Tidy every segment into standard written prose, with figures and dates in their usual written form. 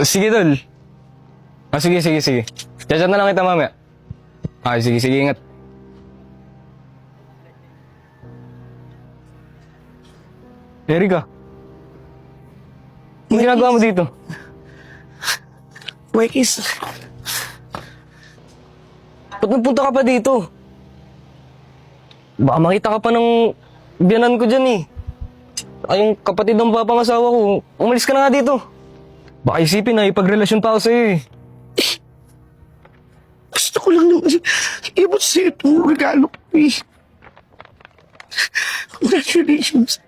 Sige, tol. Sige. Chat na lang kita mamaya. Sige, ingat. Erika. Anong ginagawa mo dito? Marquis, Ba't nagpunta ka pa dito? Baka makita ka pa ng biyanan ko dyan eh. Yung kapatid ng papangasawa ko, umalis ka na nga dito. Baka isipin na ipagrelasyon pa ako sa'yo eh. gusto ko lang naman ibot sa'yo itong regalo ko eh. Congratulations.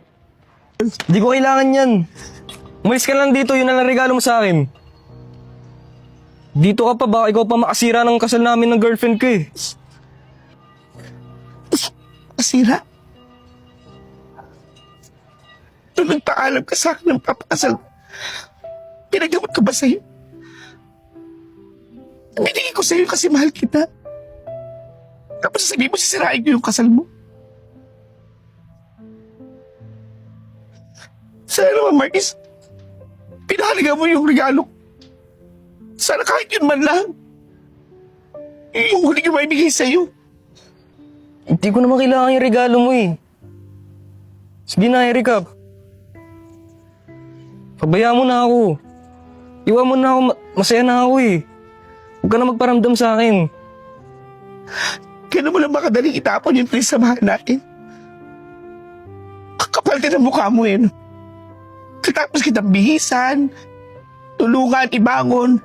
Hindi ko kailangan yan. Umalis ka lang dito, yun na lang regalo mo sa akin. Dito ka pa, baka ikaw pa makasira ng kasal namin ng girlfriend ko eh. Masira. Nung nagpaalam ka sa akin ng papakasal, pinagamot ko ba sa'yo? Binigay ko sa'yo kasi mahal kita. Tapos sasabihin mo sisirain ko yung kasal mo. Sana naman, Marquis, pinahaligan mo yung regalo. Sana kahit yun man lang. Yung huli ko maibigay sa'yo. Hindi ko naman kailangan yung regalo mo eh. Sige na, Erika. Pabayaan mo na ako. Iwan mo na ako, masaya na ako eh. Huwag ka na magparamdam sa akin. Kaya mo lang makadaling itapon yung pinsamahan natin. Kakapal din ang mukha mo eh. No? Katapos kitang bihisan, tulungan, ibangon.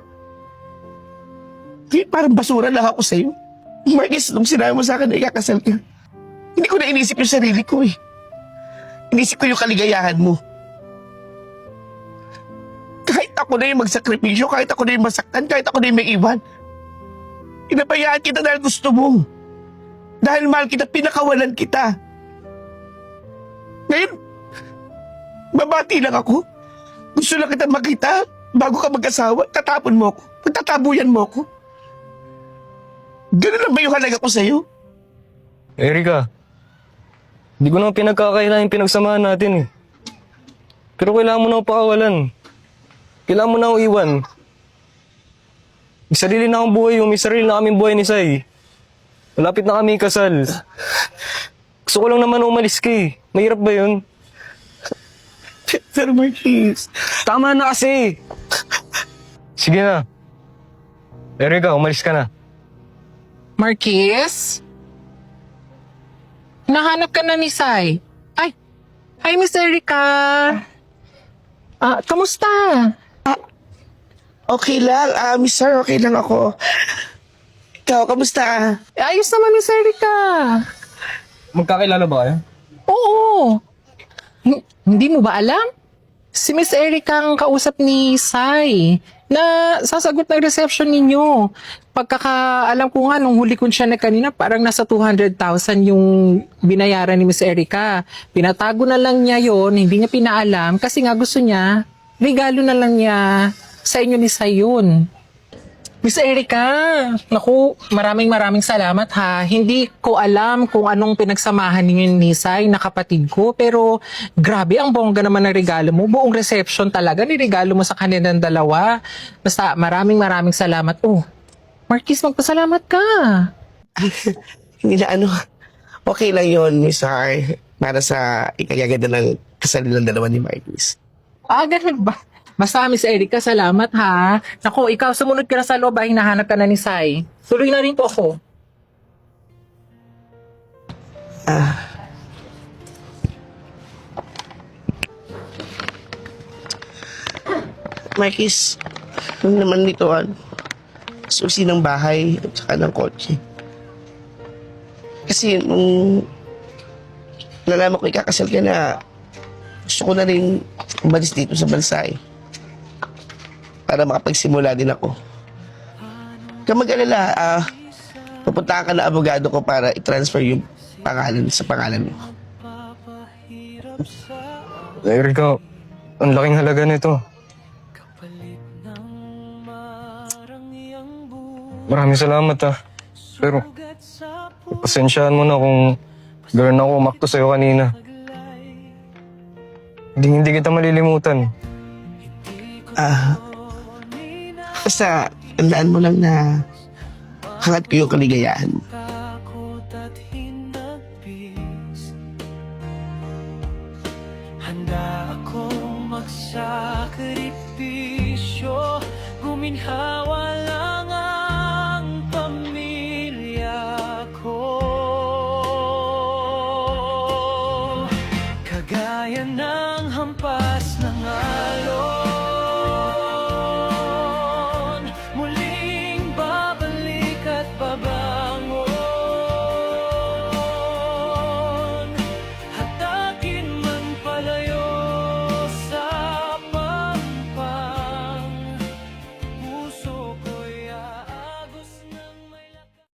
Ngayon parang basura lang ako sa'yo. Marquis, nung sinabi mo sa akin na ikakasal ka, hindi ko na inisip yung sarili ko eh. Inisip ko yung kaligayahan mo. Kahit ako na yung magsakripisyo, kahit ako na yung masaktan, kahit ako na yung may iwan. Inabayaan kita dahil gusto mo. Dahil mahal kita, pinakawalan kita. Ngayon, babati lang ako. Gusto lang kita makita bago ka mag-asawa. Tatapon mo ako. Pagtatabuyan mo ako. Ganun lang ba yung halaga ko sa'yo? Erika, hindi ko naman pinagkakailangan yung pinagsamahan natin eh. Pero kailangan mo na ako pakawalan. Kailangan mo na ako iwan. May sarili na akong buhay yung may sarili na kaming buhay ni Sai. Malapit na kami kasal. Gusto ko lang naman umalis ka eh. Mahirap ba yun? Pero Marquis, Tama na kasi. Sige na. Erika, umalis ka na. Marquis? Nahanap ka na ni Sai. Ay, hi Miss Erica. Kamusta? okay lang. Miss Sir, okay lang ako. Ikaw, kamusta? Ayos naman Miss Erica. Magkakilala ba kayo? Oo. Hindi mo ba alam? Si Miss Erica ang kausap ni Sai na sasagot ng reception ninyo. Pagkakaalam ko nga, nung huli ko siya na kanina, parang nasa 200,000 yung binayaran ni Miss Erica. Pinatago na lang niya yon, hindi niya pinaalam kasi nga gusto niya, regalo na lang niya sa inyo ni Sai yun. Miss Erica, naku, maraming salamat ha. Hindi ko alam kung anong pinagsamahan ninyo ni Sai na kapatid ko, pero grabe ang bongga naman ng regalo mo. Buong reception talaga niregalo mo sa kanilang dalawa. Basta maraming salamat. Oh, Marquis, magpasalamat ka. Hindi na ano. Okay lang yun, Miss Sir. Para sa ikagaganda ng kasal ng dalawa ni Marquis. Ganun ba? Basta Miss Erica, salamat ha. Naku, ikaw sumunod ka na sa loob, hinahanap ka na ni Sai. Tuloy na rin po ako. Marquis, yung naman nito, susi ng bahay at saka ng kotse. Kasi nung nalaman ko ikakasal ka na, gusto ko na rin umalis dito sa bansa eh. Para makapagsimula din ako. Kaya mag-alala, pupunta ka na abogado ko para i-transfer yung pangalan sa pangalan mo. Erika, ang laking halaga nito. Maraming salamat ah. Pero, pasensyahan mo na kung gano'n ako umakto sa'yo kanina. Hindi kita malilimutan. Basta, tandaan mo lang na hangat ko yung kaligayahan mo. takot at hinagpis. Handa akong magsakripisyo, guminhawa lang ang pamilya ko. Kagaya ng hampas ng alon,